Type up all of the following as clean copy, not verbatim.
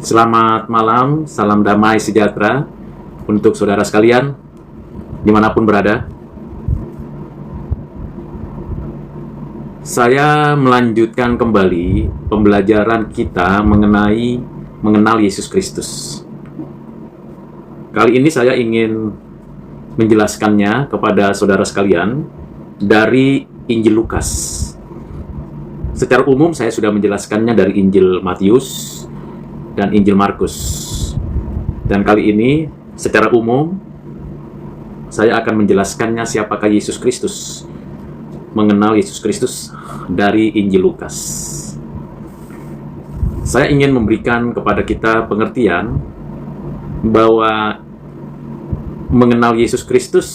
Selamat malam, salam damai sejahtera untuk saudara sekalian dimanapun berada. Saya melanjutkan kembali pembelajaran kita mengenal Yesus Kristus. Kali ini saya ingin menjelaskannya kepada saudara sekalian dari Injil Lukas. Secara umum saya sudah menjelaskannya dari Injil Matius dan Injil Markus. Dan kali ini secara umum saya akan menjelaskannya siapakah Yesus Kristus, mengenal Yesus Kristus dari Injil Lukas. Saya ingin memberikan kepada kita pengertian bahwa mengenal Yesus Kristus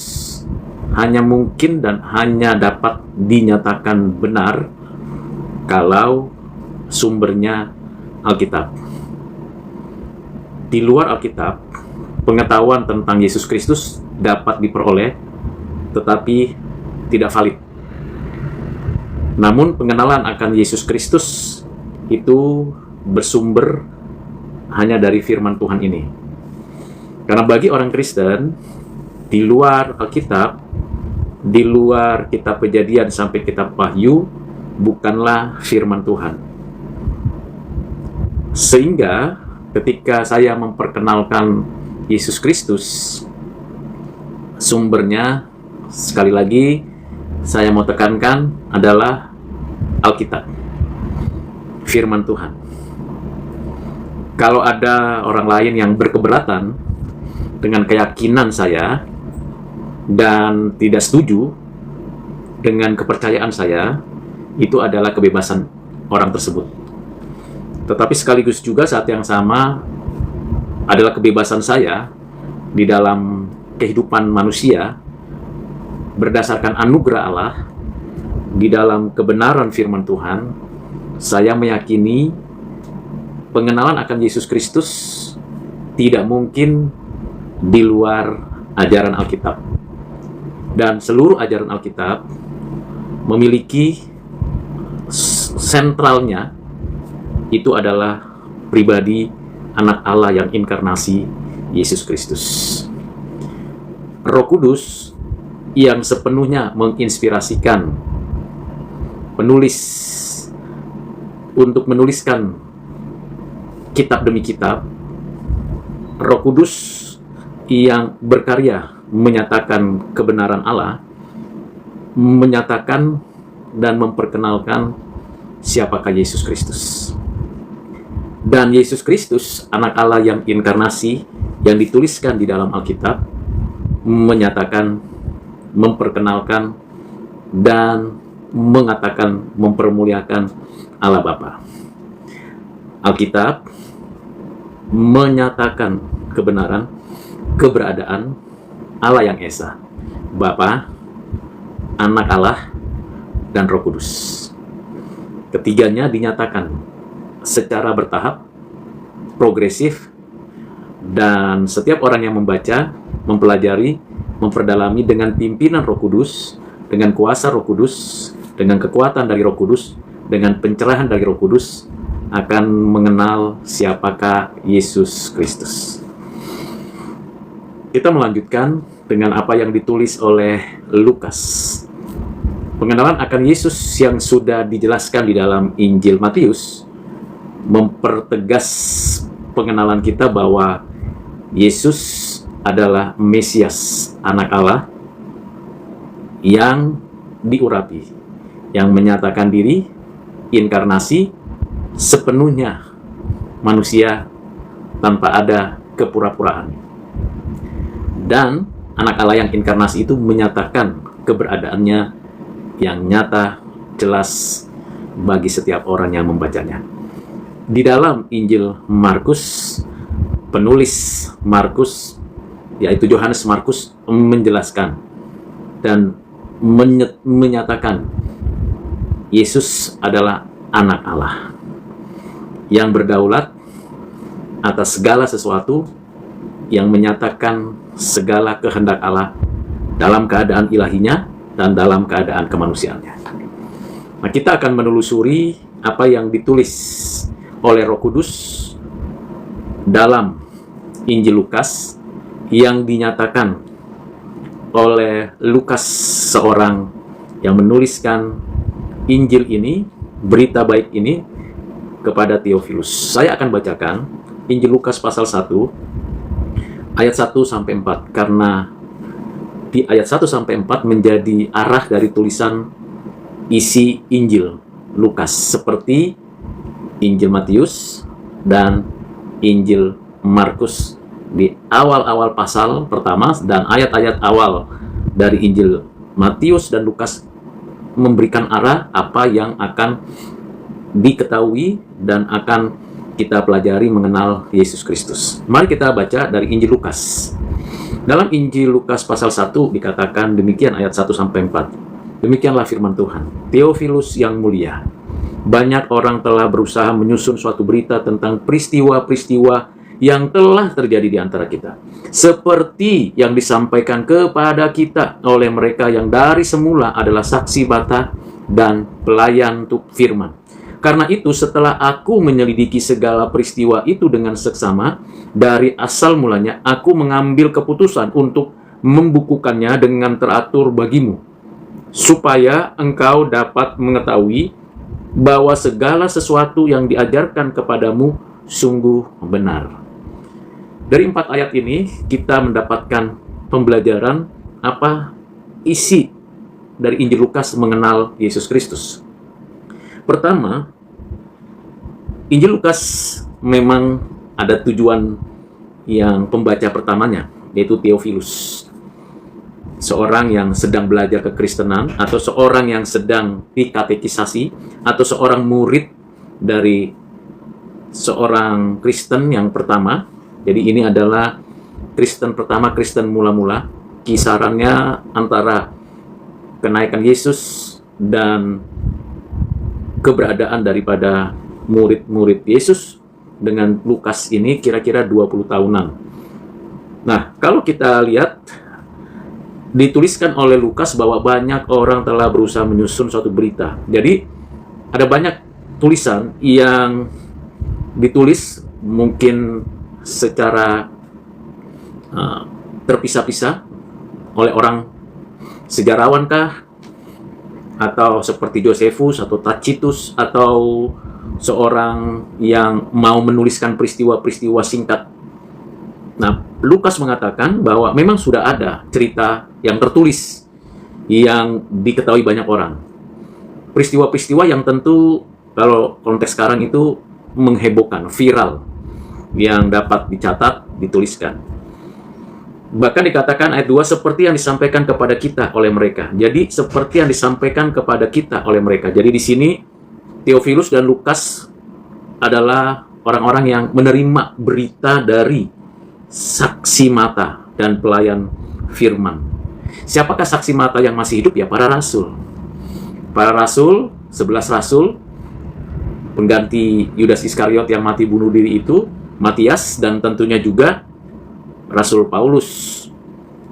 hanya mungkin dan hanya dapat dinyatakan benar kalau sumbernya Alkitab. Di luar Alkitab, pengetahuan tentang Yesus Kristus dapat diperoleh, tetapi tidak valid. Namun pengenalan akan Yesus Kristus itu bersumber hanya dari firman Tuhan ini. Karena bagi orang Kristen, di luar Alkitab, di luar kitab Kejadian sampai kitab Wahyu, bukanlah firman Tuhan. Sehingga ketika saya memperkenalkan Yesus Kristus, sumbernya, sekali lagi, saya mau tekankan adalah Alkitab, firman Tuhan. Kalau ada orang lain yang berkeberatan dengan keyakinan saya dan tidak setuju dengan kepercayaan saya, itu adalah kebebasan orang tersebut. Tetapi sekaligus juga saat yang sama adalah kebebasan saya di dalam kehidupan manusia berdasarkan anugerah Allah, di dalam kebenaran firman Tuhan. Saya meyakini pengenalan akan Yesus Kristus tidak mungkin di luar ajaran Alkitab. Dan seluruh ajaran Alkitab memiliki sentralnya itu adalah pribadi anak Allah yang inkarnasi, Yesus Kristus. Roh Kudus yang sepenuhnya menginspirasikan penulis untuk menuliskan kitab demi kitab. Roh Kudus yang berkarya menyatakan kebenaran Allah, menyatakan dan memperkenalkan siapakah Yesus Kristus. Dan Yesus Kristus, anak Allah yang inkarnasi, yang dituliskan di dalam Alkitab, menyatakan, memperkenalkan, dan mengatakan, mempermuliakan Allah Bapa. Alkitab menyatakan kebenaran, keberadaan Allah yang Esa, Bapa, Anak Allah, dan Roh Kudus. Ketiganya dinyatakan secara bertahap, progresif, dan setiap orang yang membaca, mempelajari, memperdalami dengan pimpinan Roh Kudus, dengan kuasa Roh Kudus, dengan kekuatan dari Roh Kudus, dengan pencerahan dari Roh Kudus, akan mengenal siapakah Yesus Kristus. Kita melanjutkan dengan apa yang ditulis oleh Lukas. Pengenalan akan Yesus yang sudah dijelaskan di dalam Injil Matius mempertegas pengenalan kita bahwa Yesus adalah Mesias, anak Allah yang diurapi, yang menyatakan diri, inkarnasi, sepenuhnya manusia tanpa ada kepura-puraan. Dan anak Allah yang inkarnasi itu menyatakan keberadaannya yang nyata, jelas bagi setiap orang yang membacanya. Di dalam Injil Markus, penulis Markus, yaitu Yohanes Markus, menjelaskan dan menyatakan Yesus adalah anak Allah yang berdaulat atas segala sesuatu, yang menyatakan segala kehendak Allah dalam keadaan ilahinya dan dalam keadaan kemanusiaannya. Nah, kita akan menelusuri apa yang ditulis oleh Roh Kudus dalam Injil Lukas yang dinyatakan oleh Lukas, seorang yang menuliskan Injil ini, berita baik ini kepada Theophilus. Saya akan bacakan Injil Lukas pasal 1 ayat 1 sampai 4 karena di ayat 1 sampai 4 menjadi arah dari tulisan isi Injil Lukas, seperti Injil Matius dan Injil Markus. Di awal-awal pasal pertama dan ayat-ayat awal dari Injil Matius dan Lukas memberikan arah apa yang akan diketahui dan akan kita pelajari mengenal Yesus Kristus. Mari kita baca dari Injil Lukas. Dalam Injil Lukas pasal 1 dikatakan demikian ayat 1 sampai 4. Demikianlah firman Tuhan. Theophilus yang mulia, banyak orang telah berusaha menyusun suatu berita tentang peristiwa-peristiwa yang telah terjadi di antara kita, seperti yang disampaikan kepada kita oleh mereka yang dari semula adalah saksi mata dan pelayan firman. Karena itu, setelah aku menyelidiki segala peristiwa itu dengan seksama, dari asal mulanya aku mengambil keputusan untuk membukukannya dengan teratur bagimu, supaya engkau dapat mengetahui bahwa segala sesuatu yang diajarkan kepadamu sungguh benar. Dari 4 ayat ini kita mendapatkan pembelajaran apa isi dari Injil Lukas mengenal Yesus Kristus. Pertama, Injil Lukas memang ada tujuan yang pembaca pertamanya, yaitu Theophilus, seorang yang sedang belajar kekristenan, atau seorang yang sedang dikatekisasi, atau seorang murid dari seorang Kristen yang pertama. Jadi ini adalah Kristen pertama, Kristen mula-mula, kisarannya antara kenaikan Yesus dan keberadaan daripada murid-murid Yesus dengan Lukas ini kira-kira 20 tahunan. Nah, kalau kita lihat, dituliskan oleh Lukas bahwa banyak orang telah berusaha menyusun suatu berita. Jadi, ada banyak tulisan yang ditulis mungkin secara terpisah-pisah oleh orang sejarawan kah, atau seperti Josephus atau Tacitus, atau seorang yang mau menuliskan peristiwa-peristiwa singkat. Nah, Lukas mengatakan bahwa memang sudah ada cerita yang tertulis yang diketahui banyak orang. Peristiwa-peristiwa yang tentu kalau konteks sekarang itu menghebohkan, viral, yang dapat dicatat, dituliskan. Bahkan dikatakan ayat 2, seperti yang disampaikan kepada kita oleh mereka. Jadi, seperti yang disampaikan kepada kita oleh mereka. Jadi, di sini, Theophilus dan Lukas adalah orang-orang yang menerima berita dari saksi mata dan pelayan firman. Siapakah saksi mata yang masih hidup? Ya, para rasul. Para rasul, 11 rasul, pengganti Yudas Iskariot yang mati bunuh diri itu, Matias, dan tentunya juga Rasul Paulus.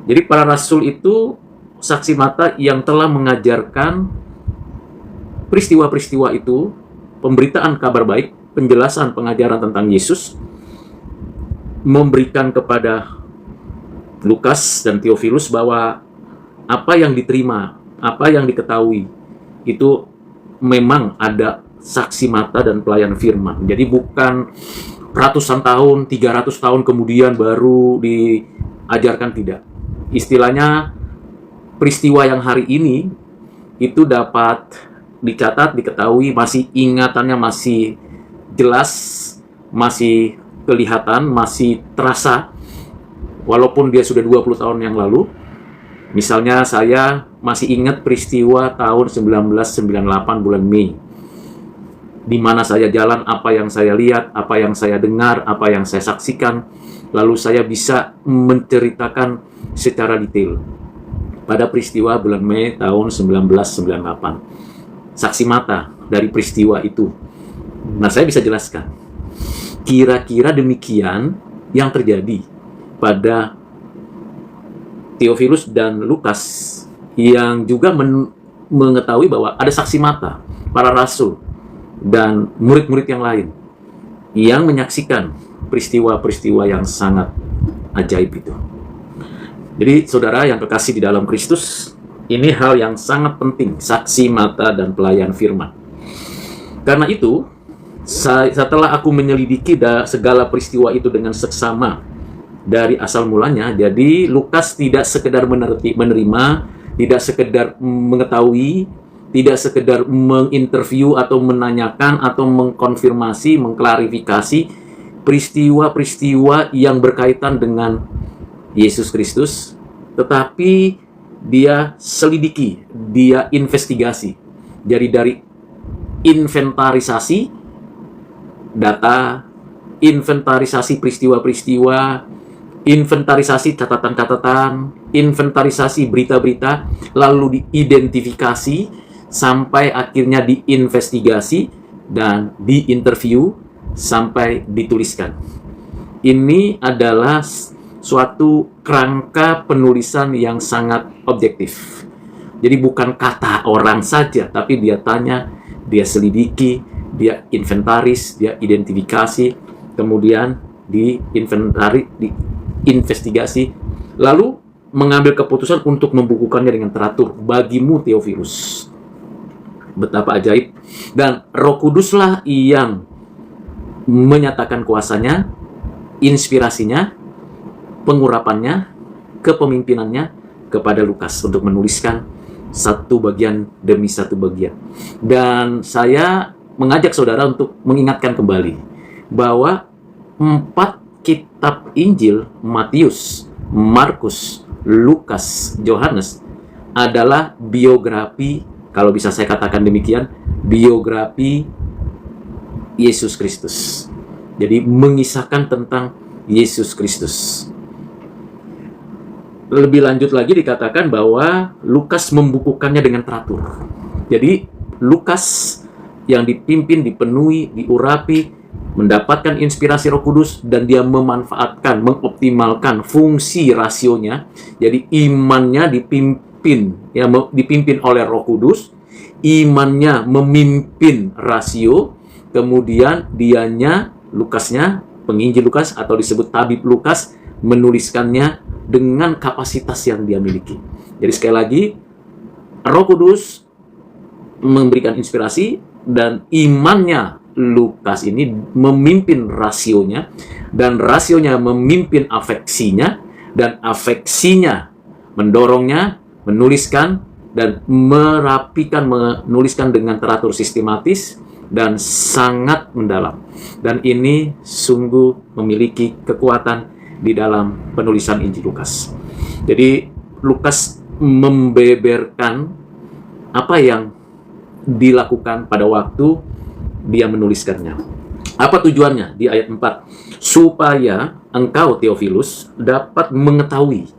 Jadi para rasul itu saksi mata yang telah mengajarkan peristiwa-peristiwa itu, pemberitaan kabar baik, penjelasan pengajaran tentang Yesus, memberikan kepada Lukas dan Theophilus bahwa apa yang diterima, apa yang diketahui, itu memang ada saksi mata dan pelayan firman. Jadi bukan ratusan tahun, 300 tahun kemudian baru diajarkan, tidak. Istilahnya peristiwa yang hari ini itu dapat dicatat, diketahui, masih ingatannya masih jelas, masih kelihatan, masih terasa, walaupun dia sudah 20 tahun yang lalu. Misalnya saya masih ingat peristiwa tahun 1998 bulan Mei, di mana saya jalan, apa yang saya lihat, apa yang saya dengar, apa yang saya saksikan, lalu saya bisa menceritakan secara detail pada peristiwa bulan Mei tahun 1998. Saksi mata dari peristiwa itu. Nah, saya bisa jelaskan. Kira-kira demikian yang terjadi pada Theophilus dan Lukas, yang juga mengetahui bahwa ada saksi mata, para rasul, dan murid-murid yang lain yang menyaksikan peristiwa-peristiwa yang sangat ajaib itu. Jadi saudara yang kekasih di dalam Kristus, ini hal yang sangat penting, saksi mata dan pelayan firman. Karena itu, setelah aku menyelidiki segala peristiwa itu dengan seksama dari asal mulanya, jadi Lukas tidak sekedar menerima, tidak sekedar mengetahui, tidak sekedar menginterview atau menanyakan atau mengkonfirmasi, mengklarifikasi peristiwa-peristiwa yang berkaitan dengan Yesus Kristus, tetapi dia selidiki, dia investigasi. Jadi dari inventarisasi data, inventarisasi peristiwa-peristiwa, inventarisasi catatan-catatan, inventarisasi berita-berita, lalu diidentifikasi, sampai akhirnya diinvestigasi dan diinterview, sampai dituliskan. Ini adalah suatu kerangka penulisan yang sangat objektif. Jadi bukan kata orang saja, tapi dia tanya, dia selidiki, dia inventaris, dia identifikasi, kemudian diinvestigasi, lalu mengambil keputusan untuk membukukannya dengan teratur bagimu Theophilus. Betapa ajaib. Dan Roh Kuduslah yang menyatakan kuasanya, inspirasinya, pengurapannya, kepemimpinannya kepada Lukas untuk menuliskan satu bagian demi satu bagian. Dan saya mengajak saudara untuk mengingatkan kembali bahwa 4 kitab Injil, Matius, Markus, Lukas, Yohanes, adalah biografi, kalau bisa saya katakan demikian, biografi Yesus Kristus. Jadi mengisahkan tentang Yesus Kristus. Lebih lanjut lagi dikatakan bahwa Lukas membukukannya dengan teratur. Jadi Lukas yang dipimpin, dipenuhi, diurapi, mendapatkan inspirasi Roh Kudus, dan dia memanfaatkan, mengoptimalkan fungsi rasionya. Jadi imannya dipimpin oleh Roh Kudus, imannya memimpin rasio, kemudian dianya, Lukasnya, penginjil Lukas atau disebut tabib Lukas, menuliskannya dengan kapasitas yang dia miliki. Jadi sekali lagi, Roh Kudus memberikan inspirasi, dan imannya Lukas ini memimpin rasionya, dan rasionya memimpin afeksinya, dan afeksinya mendorongnya menuliskan dan merapikan, menuliskan dengan teratur sistematis dan sangat mendalam. Dan ini sungguh memiliki kekuatan di dalam penulisan Injil Lukas. Jadi Lukas membeberkan apa yang dilakukan pada waktu dia menuliskannya. Apa tujuannya? Di ayat 4. Supaya engkau Theophilus dapat mengetahui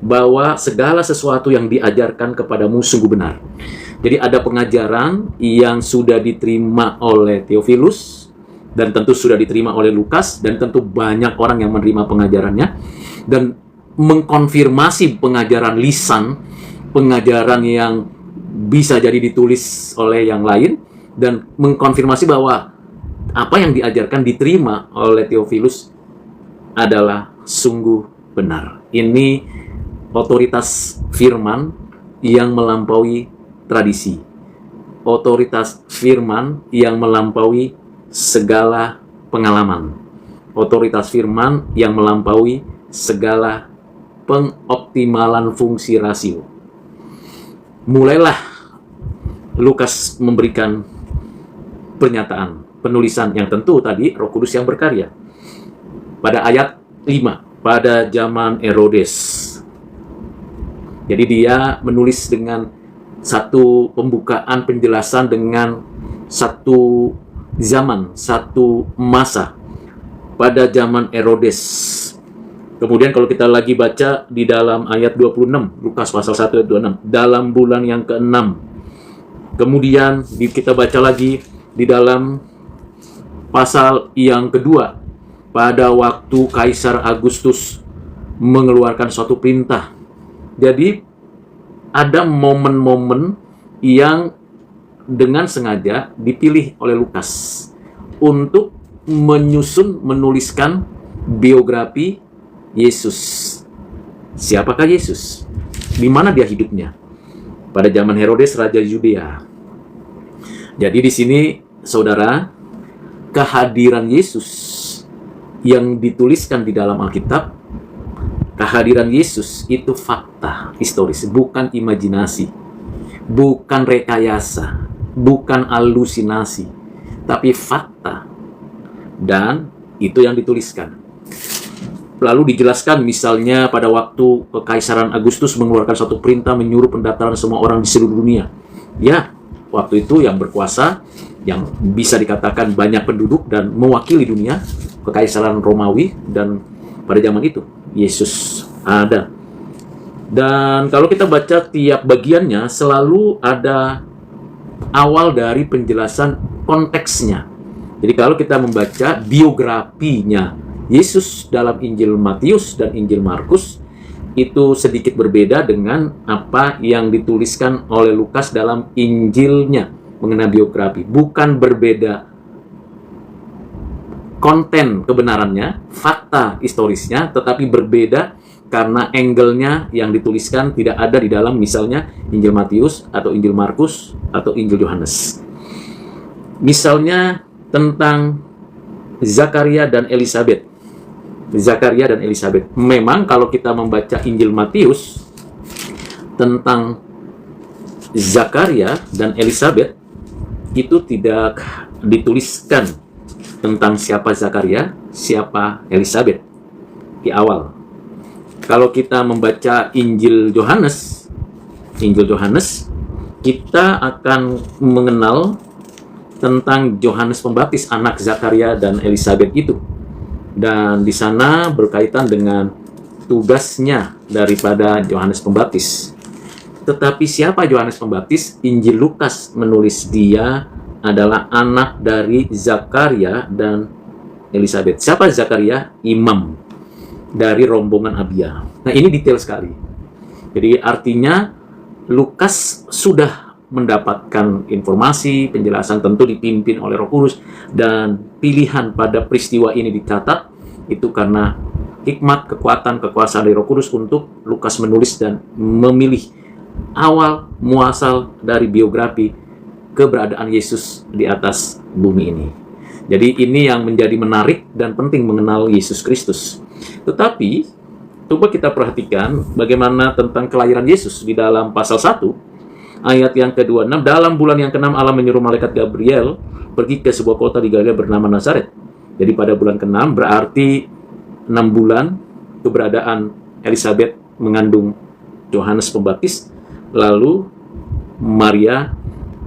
bahwa segala sesuatu yang diajarkan kepadamu sungguh benar. Jadi ada pengajaran yang sudah diterima oleh Theophilus, dan tentu sudah diterima oleh Lukas, dan tentu banyak orang yang menerima pengajarannya, dan mengkonfirmasi pengajaran lisan, pengajaran yang bisa jadi ditulis oleh yang lain, dan mengkonfirmasi bahwa apa yang diajarkan diterima oleh Theophilus adalah sungguh benar. Ini otoritas firman yang melampaui tradisi, otoritas firman yang melampaui segala pengalaman, otoritas firman yang melampaui segala pengoptimalan fungsi rasio. Mulailah Lukas memberikan pernyataan, penulisan yang tentu tadi Roh Kudus yang berkarya. Pada ayat 5, pada zaman Herodes. Jadi dia menulis dengan satu pembukaan, penjelasan dengan satu zaman, satu masa pada zaman Herodes. Kemudian kalau kita lagi baca di dalam ayat 26, Lukas pasal 1 ayat 26, dalam bulan yang ke-6. Kemudian kita baca lagi di dalam pasal yang kedua, pada waktu Kaisar Agustus mengeluarkan suatu perintah. Jadi ada momen-momen yang dengan sengaja dipilih oleh Lukas untuk menyusun, menuliskan biografi Yesus. Siapakah Yesus? Di mana dia hidupnya? Pada zaman Herodes, Raja Yudea. Jadi di sini, saudara, kehadiran Yesus yang dituliskan di dalam Alkitab, kehadiran Yesus itu fakta historis, bukan imajinasi, bukan rekayasa, bukan halusinasi, tapi fakta. Dan itu yang dituliskan. Lalu dijelaskan misalnya pada waktu Kekaisaran Agustus mengeluarkan satu perintah menyuruh pendaftaran semua orang di seluruh dunia. Ya, waktu itu yang berkuasa, yang bisa dikatakan banyak penduduk dan mewakili dunia, Kekaisaran Romawi, dan pada zaman itu Yesus ada. Dan kalau kita baca tiap bagiannya selalu ada awal dari penjelasan konteksnya. Jadi kalau kita membaca biografinya Yesus dalam Injil Matius dan Injil Markus, itu sedikit berbeda dengan apa yang dituliskan oleh Lukas dalam Injilnya mengenai biografi. Bukan berbeda konten kebenarannya, fakta historisnya, tetapi berbeda karena angle-nya yang dituliskan tidak ada di dalam misalnya Injil Matius atau Injil Markus atau Injil Yohanes. Misalnya tentang Zakaria dan Elisabet. Zakaria dan Elisabet. Memang kalau kita membaca Injil Matius tentang Zakaria dan Elisabet itu tidak dituliskan tentang siapa Zakaria, siapa Elisabet di awal. Kalau kita membaca Injil Yohanes, kita akan mengenal tentang Yohanes Pembaptis, anak Zakaria dan Elisabet itu. Dan di sana berkaitan dengan tugasnya daripada Yohanes Pembaptis. Tetapi siapa Yohanes Pembaptis? Injil Lukas menulis dia adalah anak dari Zakaria dan Elisabet. Siapa Zakaria? Imam dari rombongan Abia. Nah, ini detail sekali. Jadi artinya Lukas sudah mendapatkan informasi, penjelasan, tentu dipimpin oleh Roh Kudus, dan pilihan pada peristiwa ini dicatat itu karena hikmat, kekuatan, kekuasaan dari Roh Kudus untuk Lukas menulis dan memilih awal muasal dari biografi keberadaan Yesus di atas bumi ini. Jadi ini yang menjadi menarik dan penting mengenal Yesus Kristus. Tetapi coba kita perhatikan bagaimana tentang kelahiran Yesus di dalam pasal 1 ayat yang ke-26. Dalam bulan yang ke-6 Allah menyuruh malaikat Gabriel pergi ke sebuah kota di Galilea bernama Nazaret. Jadi pada bulan ke-6 berarti 6 bulan keberadaan Elisabet mengandung Yohanes Pembaptis. Lalu Maria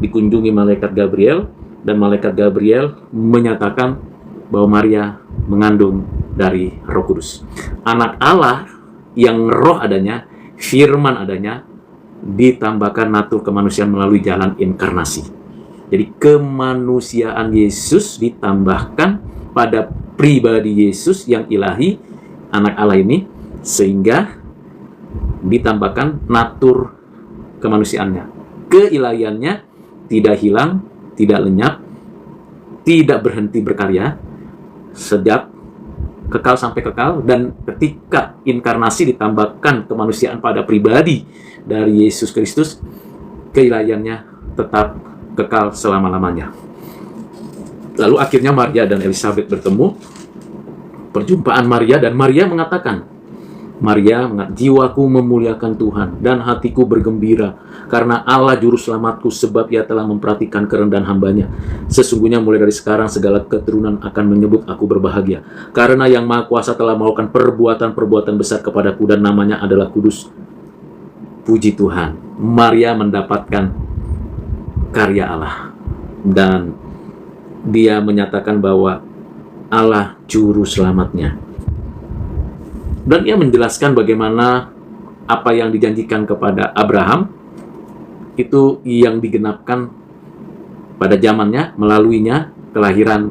dikunjungi malaikat Gabriel, dan malaikat Gabriel menyatakan bahwa Maria mengandung dari Roh Kudus. Anak Allah yang roh adanya, firman adanya, ditambahkan natur kemanusiaan melalui jalan inkarnasi. Jadi kemanusiaan Yesus ditambahkan pada pribadi Yesus yang ilahi, anak Allah ini, sehingga ditambahkan natur kemanusiaannya. Keilahiannya tidak hilang, tidak lenyap, tidak berhenti berkarya, sejak kekal sampai kekal, dan ketika inkarnasi ditambahkan kemanusiaan pada pribadi dari Yesus Kristus, keilahiannya tetap kekal selama-lamanya. Lalu akhirnya Maria dan Elisabet bertemu, perjumpaan Maria, dan Maria mengatakan, jiwaku memuliakan Tuhan dan hatiku bergembira karena Allah juru selamatku, sebab ia telah memperhatikan kerendahan hambanya. Sesungguhnya mulai dari sekarang segala keturunan akan menyebut aku berbahagia, karena yang Maha Kuasa telah melakukan perbuatan-perbuatan besar kepadaku, dan namanya adalah kudus. Puji Tuhan, Maria mendapatkan karya Allah, dan dia menyatakan bahwa Allah juru selamatnya. Dan ia menjelaskan bagaimana apa yang dijanjikan kepada Abraham itu yang digenapkan pada zamannya, melaluinya kelahiran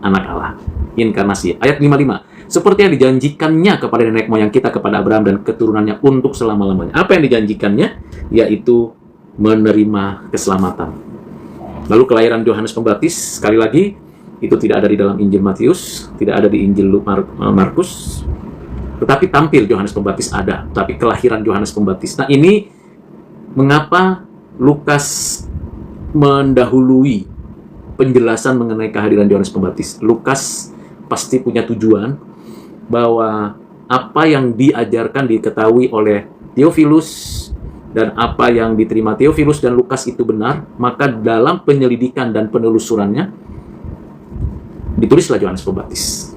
anak Allah, inkarnasi. Ayat 55, seperti yang dijanjikannya kepada nenek moyang kita, kepada Abraham dan keturunannya untuk selama-lamanya. Apa yang dijanjikannya? Yaitu menerima keselamatan. Lalu kelahiran Yohanes Pembaptis, sekali lagi, Itu tidak ada di dalam Injil Matius, tidak ada di Injil Markus, tetapi tampil Yohanes Pembaptis ada, tapi kelahiran Yohanes Pembaptis. Nah, ini mengapa Lukas mendahului penjelasan mengenai kehadiran Yohanes Pembaptis. Lukas pasti punya tujuan bahwa apa yang diajarkan diketahui oleh Theophilus dan apa yang diterima Theophilus dan Lukas itu benar, maka dalam penyelidikan dan penelusurannya ditulislah Yohanes Pembaptis.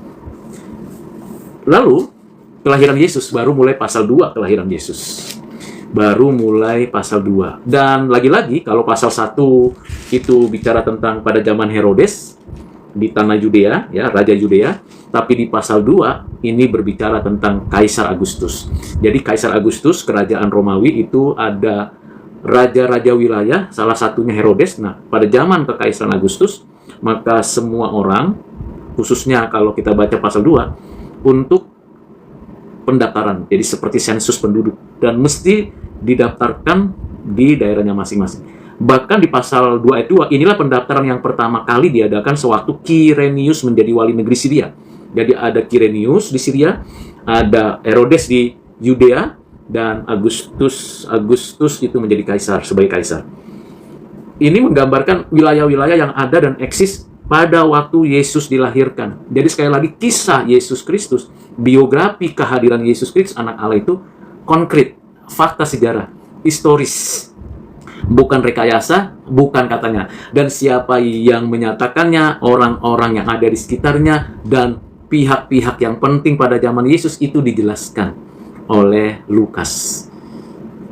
Lalu kelahiran Yesus, baru mulai pasal 2 kelahiran Yesus. Baru mulai pasal 2. Dan lagi-lagi kalau pasal 1 itu bicara tentang pada zaman Herodes di tanah Yudea, ya, Raja Yudea, tapi di pasal 2 ini berbicara tentang Kaisar Agustus. Jadi Kaisar Agustus, kerajaan Romawi itu ada raja-raja wilayah, salah satunya Herodes. Nah, pada zaman Kekaisaran Agustus, maka semua orang, khususnya kalau kita baca pasal 2, untuk pendaftaran, jadi seperti sensus penduduk, dan mesti didaftarkan di daerahnya masing-masing. Bahkan di pasal 2 ayat 2, inilah pendaftaran yang pertama kali diadakan sewaktu Quirinius menjadi wali negeri Syria. Jadi ada Quirinius di Syria, ada Herodes di Yudea, dan Agustus itu menjadi kaisar, sebagai kaisar. Ini menggambarkan wilayah-wilayah yang ada dan eksis pada waktu Yesus dilahirkan. Jadi sekali lagi, kisah Yesus Kristus, biografi kehadiran Yesus Kristus anak Allah itu konkret, fakta sejarah, historis, bukan rekayasa, bukan katanya. Dan siapa yang menyatakannya, orang-orang yang ada di sekitarnya, dan pihak-pihak yang penting pada zaman Yesus itu dijelaskan oleh Lukas.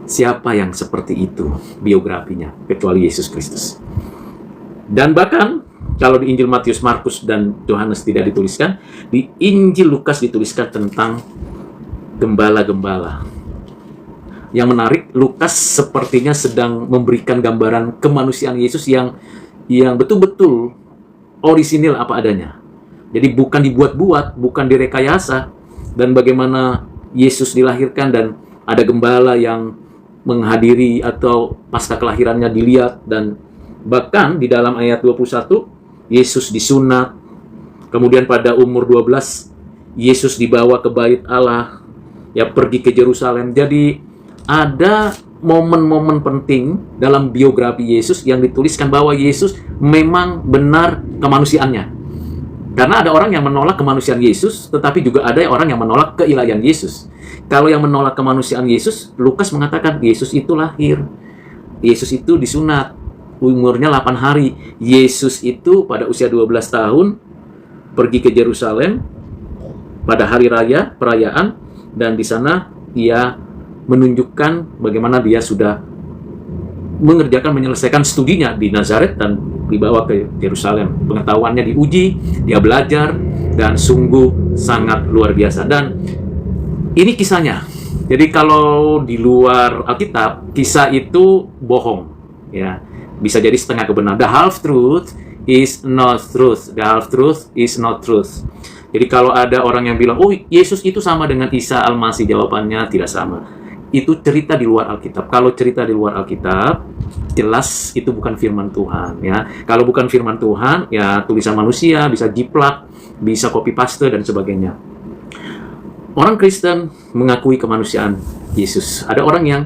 Siapa yang seperti itu biografinya, kecuali Yesus Kristus. Dan bahkan kalau di Injil Matius, Markus, dan Yohanes tidak dituliskan, di Injil Lukas dituliskan tentang gembala-gembala. Yang menarik, Lukas sepertinya sedang memberikan gambaran kemanusiaan Yesus yang betul-betul orisinil apa adanya. Jadi bukan dibuat-buat, bukan direkayasa. Dan bagaimana Yesus dilahirkan dan ada gembala yang menghadiri atau pasca kelahirannya dilihat. Dan bahkan di dalam ayat 21, Yesus disunat. Kemudian pada umur 12, Yesus dibawa ke bait Allah, ya, pergi ke Yerusalem. Jadi ada momen-momen penting dalam biografi Yesus yang dituliskan bahwa Yesus memang benar kemanusiaannya. Karena ada orang yang menolak kemanusiaan Yesus, tetapi juga ada orang yang menolak keilahian Yesus. Kalau yang menolak kemanusiaan Yesus, Lukas mengatakan Yesus itu lahir, Yesus itu disunat, umurnya 8 hari. Yesus itu pada usia 12 tahun pergi ke Yerusalem pada hari raya, perayaan, dan di sana ia menunjukkan bagaimana dia sudah menyelesaikan studinya di Nazaret dan dibawa ke Yerusalem. Pengetahuannya diuji, dia belajar, dan sungguh sangat luar biasa. Dan ini kisahnya. Jadi kalau di luar Alkitab, kisah itu bohong, ya. Bisa jadi setengah kebenaran. The half truth is not truth. The half truth is not truth. Jadi kalau ada orang yang bilang, oh, Yesus itu sama dengan Isa Al-Masih, jawabannya tidak sama. Itu cerita di luar Alkitab. Kalau cerita di luar Alkitab, jelas itu bukan firman Tuhan, ya. Kalau bukan firman Tuhan, ya tulisan manusia, bisa jiplak, bisa copy paste dan sebagainya. Orang Kristen mengakui kemanusiaan Yesus. Ada orang yang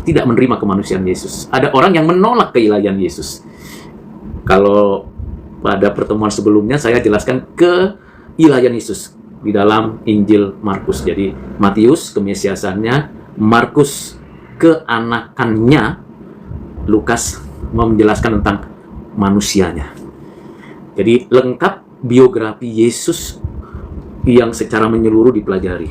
tidak menerima kemanusiaan Yesus. Ada orang yang menolak keilahian Yesus. Kalau pada pertemuan sebelumnya saya jelaskan keilahian Yesus di dalam Injil Markus. Jadi Matius kemesiasannya, Markus keanakannya, Lukas menjelaskan tentang manusianya. Jadi lengkap biografi Yesus yang secara menyeluruh dipelajari.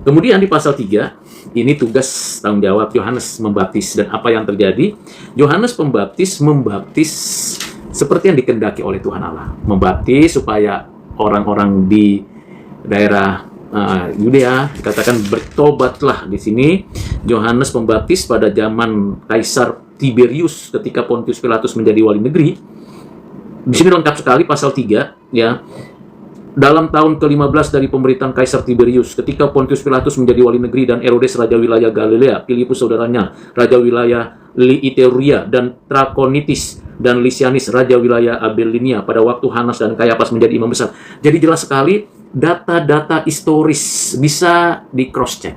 Kemudian di pasal 3, ini tugas tanggung jawab Yohanes membaptis. Dan apa yang terjadi? Yohanes Pembaptis membaptis seperti yang dikehendaki oleh Tuhan Allah. Membaptis supaya orang-orang di daerah Yudea dikatakan bertobatlah. Di sini Yohanes Pembaptis pada zaman Kaisar Tiberius ketika Pontius Pilatus menjadi wali negeri. Di sini lengkap sekali pasal 3, ya. Dalam tahun ke-15 dari pemerintahan Kaisar Tiberius, ketika Pontius Pilatus menjadi wali negeri dan Herodes raja wilayah Galilea, Filipus saudaranya raja wilayah Iturea, dan Trakonitis dan Lisianis, raja wilayah Abilinia, pada waktu Hanas dan Kayafas menjadi imam besar. Jadi jelas sekali data-data historis bisa di cross check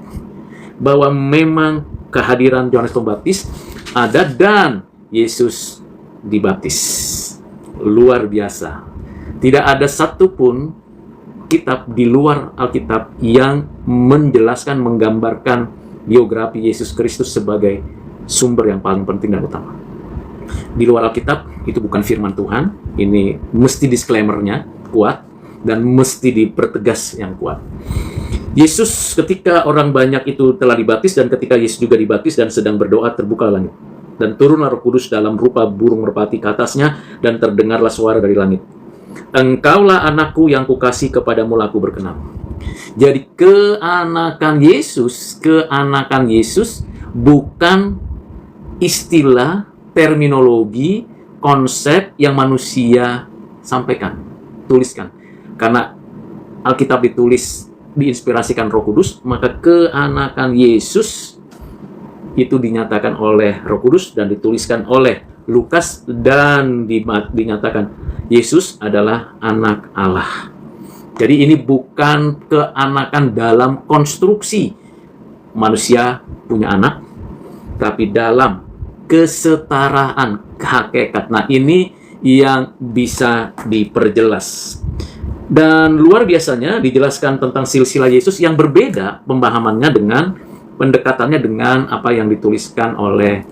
bahwa memang kehadiran Yohanes Pembaptis ada dan Yesus dibaptis. Luar biasa. Tidak ada satupun kitab di luar Alkitab yang menjelaskan, menggambarkan biografi Yesus Kristus sebagai sumber yang paling penting dan utama. Di luar Alkitab itu bukan firman Tuhan. Ini mesti disclaimer-nya kuat dan mesti dipertegas yang kuat. Yesus ketika orang banyak itu telah dibaptis, dan ketika Yesus juga dibaptis dan sedang berdoa, terbuka langit dan turunlah Roh Kudus dalam rupa burung merpati ke atasnya, dan terdengarlah suara dari langit, "Engkaulah anakku yang kukasih, kepadamu lah aku berkenan." Jadi keanakan Yesus bukan istilah, terminologi, konsep yang manusia sampaikan, tuliskan. Karena Alkitab diinspirasikan Roh Kudus, maka keanakan Yesus itu dinyatakan oleh Roh Kudus dan dituliskan oleh Lukas, dan dinyatakan Yesus adalah anak Allah. Jadi ini bukan keanakan dalam konstruksi manusia punya anak, tapi dalam kesetaraan hakikat. Nah, ini yang bisa diperjelas. Dan luar biasanya dijelaskan tentang silsilah Yesus yang berbeda pemahamannya dengan pendekatannya dengan apa yang dituliskan oleh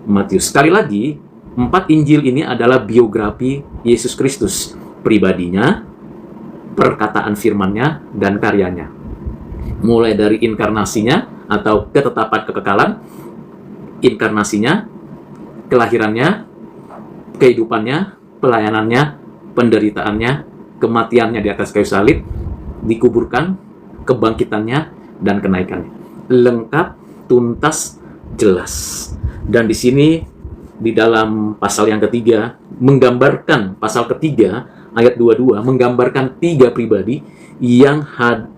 Matius. Sekali lagi, 4 Injil ini adalah biografi Yesus Kristus, pribadinya, perkataan firman-Nya, dan karyanya. Mulai dari inkarnasinya atau ketetapan kekekalan, inkarnasinya, kelahirannya, kehidupannya, pelayanannya, penderitaannya, kematiannya di atas kayu salib, dikuburkan, kebangkitannya, dan kenaikannya. Lengkap, tuntas, jelas. Dan di sini di dalam pasal yang ketiga menggambarkan, pasal ketiga ayat 22 menggambarkan 3 pribadi yang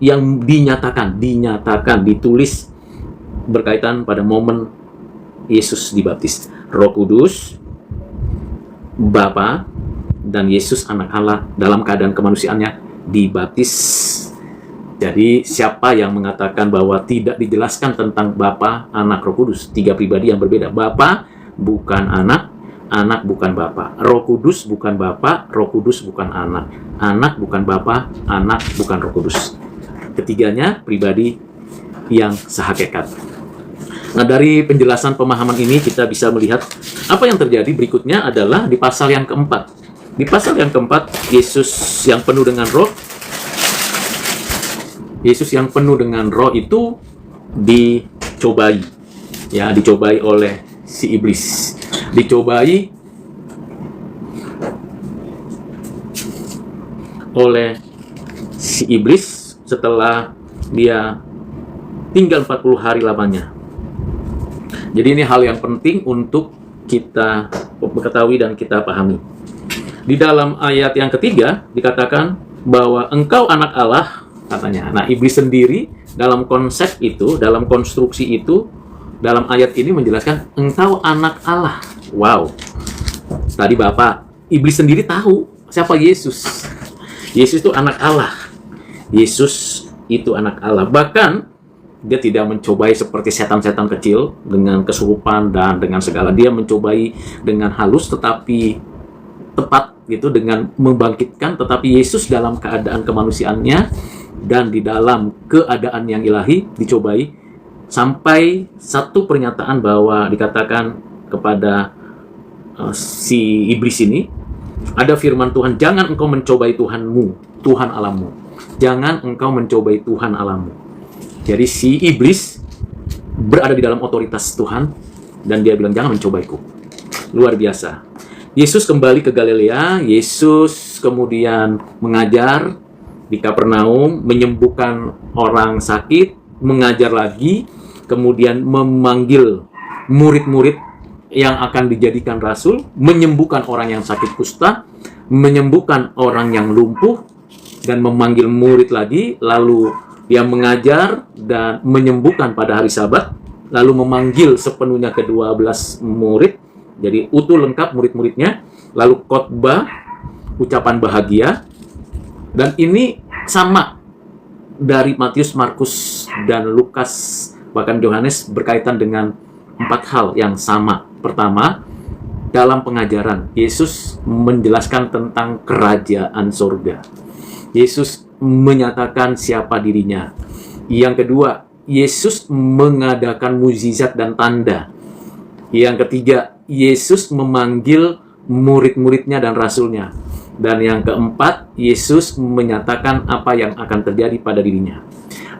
dinyatakan ditulis berkaitan pada momen Yesus dibaptis. Roh Kudus, Bapa, dan Yesus anak Allah dalam keadaan kemanusiaannya dibaptis. Jadi siapa yang mengatakan bahwa tidak dijelaskan tentang Bapa, Anak, Roh Kudus? 3 pribadi yang berbeda. Bapa bukan anak, anak bukan Bapa. Roh Kudus bukan Bapa, Roh Kudus bukan anak. Anak bukan Bapa, anak bukan Roh Kudus. Ketiganya pribadi yang sehakikat. Nah, dari penjelasan pemahaman ini kita bisa melihat apa yang terjadi berikutnya adalah di pasal yang keempat. Di pasal yang keempat, Yesus yang penuh dengan roh itu dicobai. Ya, dicobai oleh si iblis. Dicobai oleh si iblis setelah dia tinggal 40 hari lamanya. Jadi ini hal yang penting untuk kita ketahui dan kita pahami. Di dalam ayat yang ketiga dikatakan bahwa engkau anak Allah, katanya. Nah, iblis sendiri dalam konsep itu, dalam konstruksi itu, dalam ayat ini menjelaskan engkau anak Allah. Wow. Tadi Bapak, iblis sendiri tahu siapa Yesus. Yesus itu anak Allah. Yesus itu anak Allah. Bahkan dia tidak mencobai seperti setan-setan kecil dengan kesurupan dan dengan segala. Dia mencobai dengan halus tetapi tepat gitu, dengan membangkitkan. Tetapi Yesus dalam keadaan kemanusiaannya dan di dalam keadaan yang ilahi dicobai, sampai satu pernyataan bahwa dikatakan kepada si iblis ini, ada firman Tuhan, jangan engkau mencobai Tuhanmu, Tuhan Allahmu. Jangan engkau mencobai Tuhan Allahmu. Jadi si iblis berada di dalam otoritas Tuhan dan dia bilang jangan mencobaiku. Luar biasa. Yesus kembali ke Galilea. Yesus kemudian mengajar di Kapernaum, menyembuhkan orang sakit, mengajar lagi, kemudian memanggil murid-murid yang akan dijadikan rasul, menyembuhkan orang yang sakit kusta, menyembuhkan orang yang lumpuh, dan memanggil murid lagi, lalu dia mengajar dan menyembuhkan pada hari Sabat, lalu memanggil sepenuhnya ke-12 murid, Jadi utuh lengkap murid-muridnya, lalu khotbah, ucapan bahagia, dan ini sama dari Matius, Markus, dan Lukas, bahkan Yohanes berkaitan dengan 4 hal yang sama. Pertama, dalam pengajaran, Yesus menjelaskan tentang kerajaan surga. Yesus menyatakan siapa dirinya. Yang kedua, Yesus mengadakan mukjizat dan tanda. Yang ketiga, Yesus memanggil murid-muridnya dan rasulnya. Dan yang keempat, Yesus menyatakan apa yang akan terjadi pada dirinya.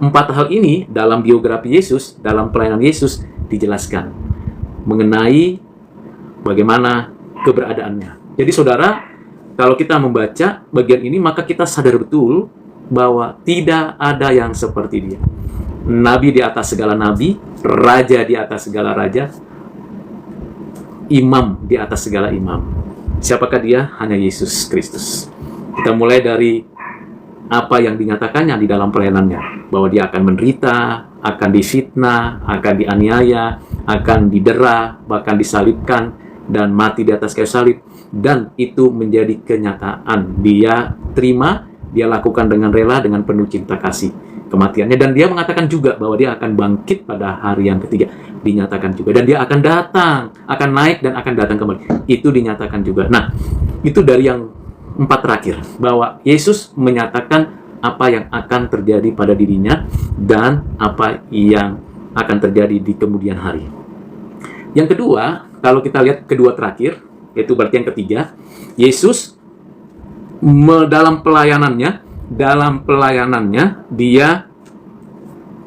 4 hal ini dalam biografi Yesus, dalam pelayanan Yesus dijelaskan mengenai bagaimana keberadaannya. Jadi saudara, kalau kita membaca bagian ini, maka kita sadar betul bahwa tidak ada yang seperti dia. Nabi di atas segala nabi, raja di atas segala raja, imam di atas segala imam. Siapakah dia? Hanya Yesus Kristus. Kita mulai dari apa yang dinyatakannya di dalam pelayanannya, bahwa dia akan menderita, akan difitnah, akan dianiaya, akan didera, bahkan disalibkan, dan mati di atas kayu salib. Dan itu menjadi kenyataan. Dia terima, dia lakukan dengan rela, dengan penuh cinta kasih kematiannya. Dan dia mengatakan juga bahwa dia akan bangkit pada hari yang ketiga. Dinyatakan juga. Dan dia akan datang, akan naik dan akan datang kembali. Itu dinyatakan juga. Nah, itu dari yang 4 terakhir. Bahwa Yesus menyatakan apa yang akan terjadi pada dirinya dan apa yang akan terjadi di kemudian hari. Yang kedua, kalau kita lihat kedua terakhir, yaitu berarti yang ketiga, Yesus dalam pelayanannya dia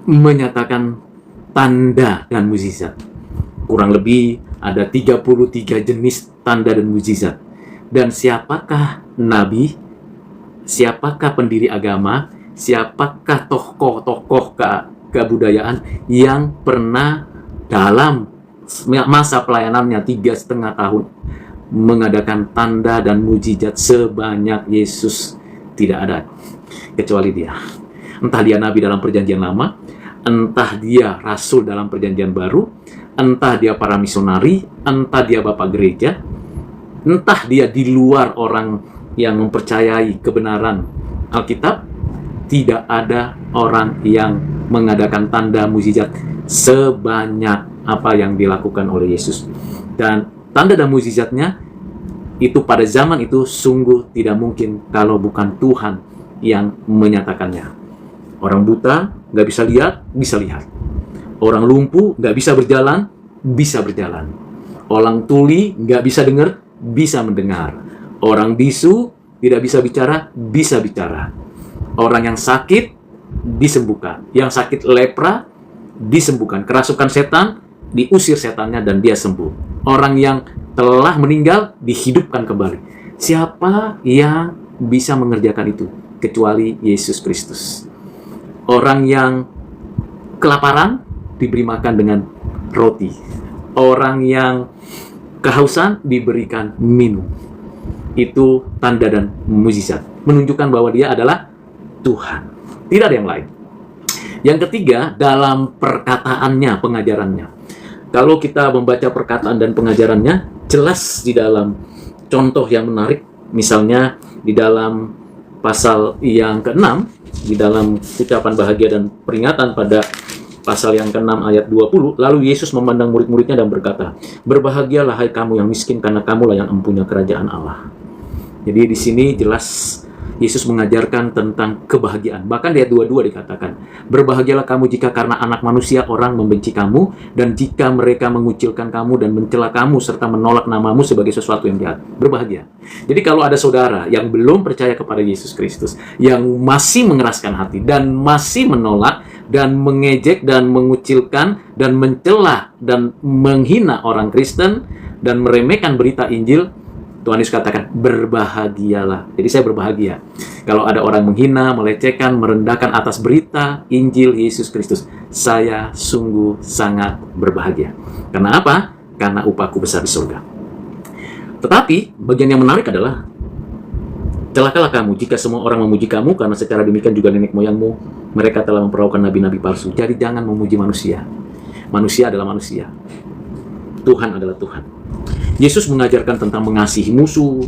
menyatakan tanda dan mukjizat. Kurang lebih ada 33 jenis tanda dan mukjizat. Dan siapakah nabi? Siapakah pendiri agama? Siapakah tokoh-tokoh kebudayaan yang pernah dalam masa pelayanannya 3,5 tahun mengadakan tanda dan mukjizat sebanyak Yesus? Tidak ada kecuali dia. Entah dia nabi dalam perjanjian lama, entah dia rasul dalam perjanjian baru, entah dia para misionari, entah dia bapak gereja, entah dia di luar orang yang mempercayai kebenaran Alkitab, tidak ada orang yang mengadakan tanda mukjizat sebanyak apa yang dilakukan oleh Yesus. Dan tanda dan mukjizatnya itu pada zaman itu sungguh tidak mungkin kalau bukan Tuhan yang menyatakannya. Orang buta nggak bisa lihat, bisa lihat. Orang lumpuh nggak bisa berjalan, bisa berjalan. Orang tuli nggak bisa dengar, bisa mendengar. Orang bisu tidak bisa bicara, bisa bicara. Orang yang sakit disembuhkan. Yang sakit lepra disembuhkan. Kerasukan setan diusir setannya dan dia sembuh. Orang yang telah meninggal dihidupkan kembali. Siapa yang bisa mengerjakan itu kecuali Yesus Kristus? Orang yang kelaparan diberi makan dengan roti. Orang yang kehausan diberikan minum. Itu tanda dan mukjizat, menunjukkan bahwa dia adalah Tuhan, tidak ada yang lain. Yang ketiga, dalam perkataannya, pengajarannya. Kalau kita membaca perkataan dan pengajarannya, jelas di dalam contoh yang menarik, misalnya di dalam pasal yang ke-6, di dalam ucapan bahagia dan peringatan pada pasal yang ke-6 ayat 20, lalu Yesus memandang murid-muridnya dan berkata, "Berbahagialah hai kamu yang miskin, karena kamulah yang mempunyai kerajaan Allah." Jadi di sini jelas Yesus mengajarkan tentang kebahagiaan. Bahkan di ayat 22 dikatakan, "Berbahagialah kamu jika karena anak manusia orang membenci kamu, dan jika mereka mengucilkan kamu dan mencela kamu, serta menolak namamu sebagai sesuatu yang jahat." Berbahagia. Jadi kalau ada saudara yang belum percaya kepada Yesus Kristus, yang masih mengeraskan hati, dan masih menolak, dan mengejek, dan mengucilkan, dan mencela, dan menghina orang Kristen, dan meremehkan berita Injil, Tuhan Yesus katakan, berbahagialah. Jadi saya berbahagia kalau ada orang menghina, melecehkan, merendahkan atas berita Injil Yesus Kristus. Saya sungguh sangat berbahagia. Karena apa? Karena upahku besar di surga. Tetapi bagian yang menarik adalah, celakalah kamu jika semua orang memuji kamu, karena secara demikian juga nenek moyangmu mereka telah memperaukan nabi-nabi palsu. Jadi jangan memuji manusia. Manusia adalah manusia. Tuhan adalah Tuhan. Yesus mengajarkan tentang mengasihi musuh,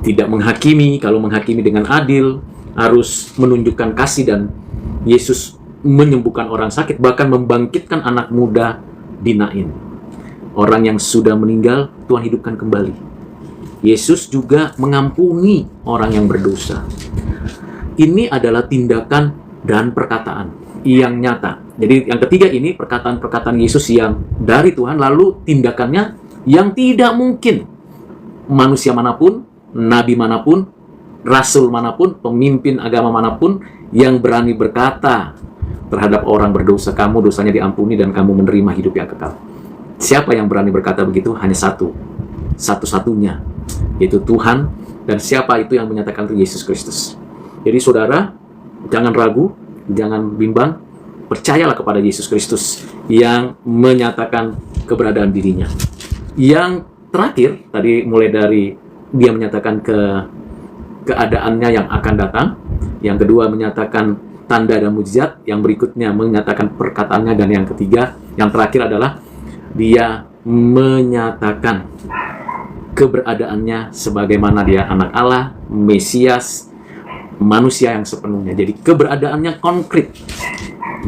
tidak menghakimi, kalau menghakimi dengan adil, harus menunjukkan kasih, dan Yesus menyembuhkan orang sakit, bahkan membangkitkan anak muda di Nain. Orang yang sudah meninggal, Tuhan hidupkan kembali. Yesus juga mengampuni orang yang berdosa. Ini adalah tindakan dan perkataan yang nyata. Jadi yang ketiga ini perkataan-perkataan Yesus yang dari Tuhan, lalu tindakannya yang tidak mungkin manusia manapun, nabi manapun, rasul manapun, pemimpin agama manapun yang berani berkata terhadap orang berdosa, kamu dosanya diampuni dan kamu menerima hidup yang kekal. Siapa yang berani berkata begitu? Hanya satu-satunya, yaitu Tuhan. Dan siapa itu yang menyatakan itu? Yesus Kristus. Jadi saudara, jangan ragu, jangan bimbang, percayalah kepada Yesus Kristus yang menyatakan keberadaan dirinya. Yang terakhir, tadi mulai dari dia menyatakan keadaannya yang akan datang. Yang kedua menyatakan tanda dan mujizat. Yang berikutnya menyatakan perkataannya. Dan yang ketiga, yang terakhir adalah dia menyatakan keberadaannya sebagaimana dia anak Allah, Mesias, manusia yang sepenuhnya. Jadi keberadaannya konkret.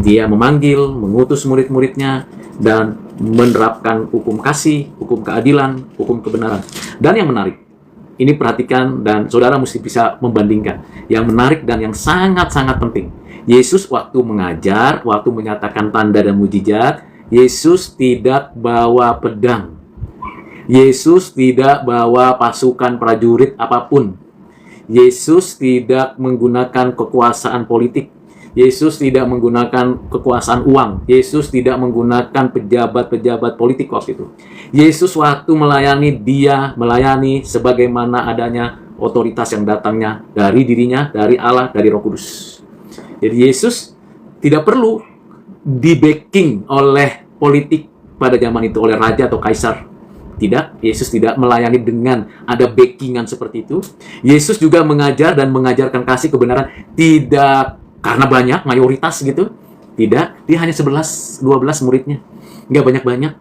Dia memanggil, mengutus murid-muridnya, dan menerapkan hukum kasih, hukum keadilan, hukum kebenaran. Dan yang menarik, ini perhatikan dan saudara mesti bisa membandingkan. Yang menarik dan yang sangat-sangat penting, Yesus waktu mengajar, waktu menyatakan tanda dan mujizat, Yesus tidak bawa pedang. Yesus tidak bawa pasukan prajurit apapun. Yesus tidak menggunakan kekuasaan politik. Yesus tidak menggunakan kekuasaan uang. Yesus tidak menggunakan pejabat-pejabat politik waktu itu. Yesus waktu melayani, dia melayani sebagaimana adanya otoritas yang datangnya dari dirinya, dari Allah, dari Roh Kudus. Jadi Yesus tidak perlu di-backing oleh politik pada zaman itu, oleh raja atau kaisar. Tidak, Yesus tidak melayani dengan ada backingan seperti itu. Yesus juga mengajar dan mengajarkan kasih kebenaran tidak karena banyak, mayoritas gitu. Tidak, dia hanya 11-12 muridnya. Nggak banyak-banyak.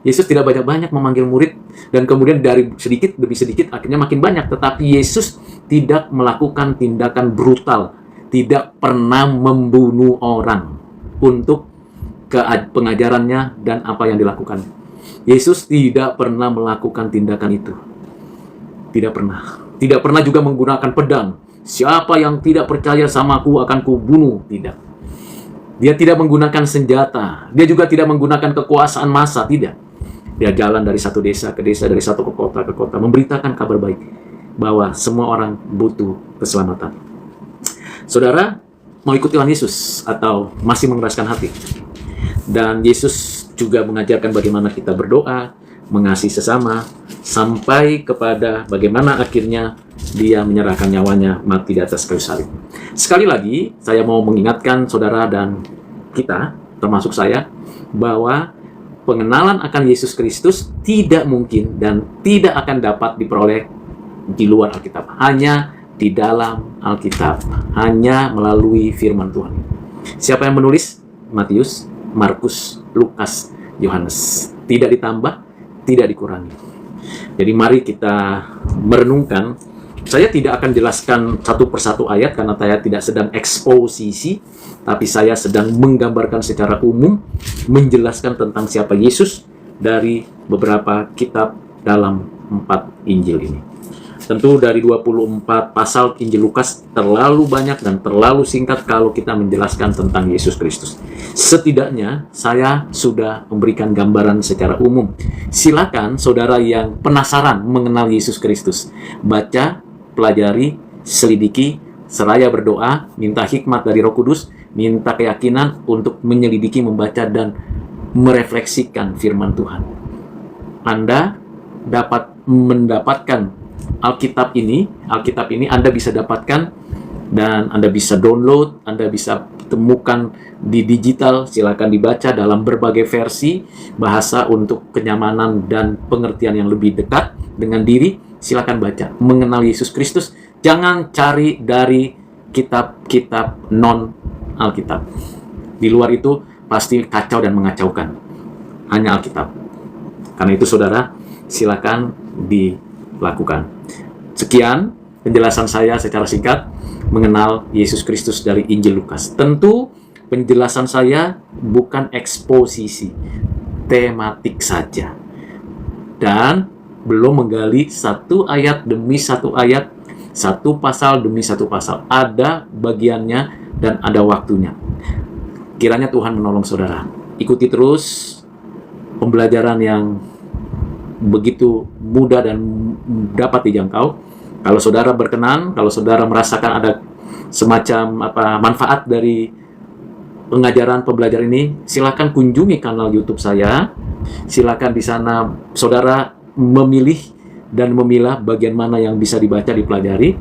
Yesus tidak banyak-banyak memanggil murid, dan kemudian dari sedikit demi sedikit akhirnya makin banyak. Tetapi Yesus tidak melakukan tindakan brutal, tidak pernah membunuh orang untuk pengajarannya dan apa yang dilakukan. Yesus tidak pernah melakukan tindakan itu. Tidak pernah. Tidak pernah juga menggunakan pedang. Siapa yang tidak percaya sama aku akan kubunuh. Tidak. Dia tidak menggunakan senjata. Dia juga tidak menggunakan kekuasaan massa. Tidak. Dia jalan dari satu desa ke desa, dari satu kota ke kota, memberitakan kabar baik bahwa semua orang butuh keselamatan. Saudara, mau ikut Tuhan Yesus atau masih mengeraskan hati? Dan Yesus juga mengajarkan bagaimana kita berdoa, mengasihi sesama, sampai kepada bagaimana akhirnya dia menyerahkan nyawanya mati di atas kayu salib. Sekali lagi, saya mau mengingatkan saudara dan kita, termasuk saya, bahwa pengenalan akan Yesus Kristus tidak mungkin dan tidak akan dapat diperoleh di luar Alkitab. Hanya di dalam Alkitab. Hanya melalui firman Tuhan. Siapa yang menulis? Matius, Markus, Lukas, Yohanes. Tidak ditambah, tidak dikurangi. Jadi mari kita merenungkan. Saya tidak akan jelaskan satu persatu ayat karena saya tidak sedang eksposisi, tapi saya sedang menggambarkan secara umum, menjelaskan tentang siapa Yesus dari beberapa kitab dalam 4 Injil ini. Tentu dari 24 pasal Injil Lukas terlalu banyak dan terlalu singkat kalau kita menjelaskan tentang Yesus Kristus. Setidaknya saya sudah memberikan gambaran secara umum. Silakan saudara yang penasaran mengenal Yesus Kristus, baca, pelajari, selidiki, seraya berdoa, minta hikmat dari Roh Kudus, minta keyakinan untuk menyelidiki, membaca, dan merefleksikan firman Tuhan. Anda dapat mendapatkan Alkitab ini Anda bisa dapatkan dan Anda bisa download, Anda bisa temukan di digital. Silakan dibaca dalam berbagai versi bahasa untuk kenyamanan dan pengertian yang lebih dekat dengan diri. Silakan baca. Mengenal Yesus Kristus, jangan cari dari kitab-kitab non Alkitab. Di luar itu pasti kacau dan mengacaukan. Hanya Alkitab. Karena itu saudara, silakan dilakukan. Sekian penjelasan saya secara singkat mengenal Yesus Kristus dari Injil Lukas. Tentu penjelasan saya bukan eksposisi, tematik saja. Dan belum menggali satu ayat demi satu ayat, satu pasal demi satu pasal. Ada bagiannya dan ada waktunya. Kiranya Tuhan menolong saudara. Ikuti terus pembelajaran yang begitu mudah dan dapat dijangkau. Kalau saudara berkenan, kalau saudara merasakan ada semacam manfaat dari pengajaran pembelajaran ini, silakan kunjungi kanal YouTube saya. Silakan di sana saudara memilih dan memilah bagian mana yang bisa dibaca, dipelajari,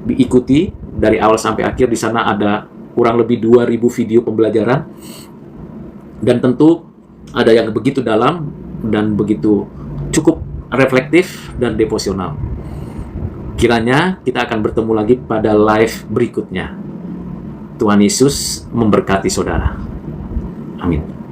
diikuti dari awal sampai akhir. Di sana ada kurang lebih 2000 video pembelajaran. Dan tentu ada yang begitu dalam dan begitu cukup reflektif dan devosional. Kiranya kita akan bertemu lagi pada live berikutnya. Tuhan Yesus memberkati saudara. Amin.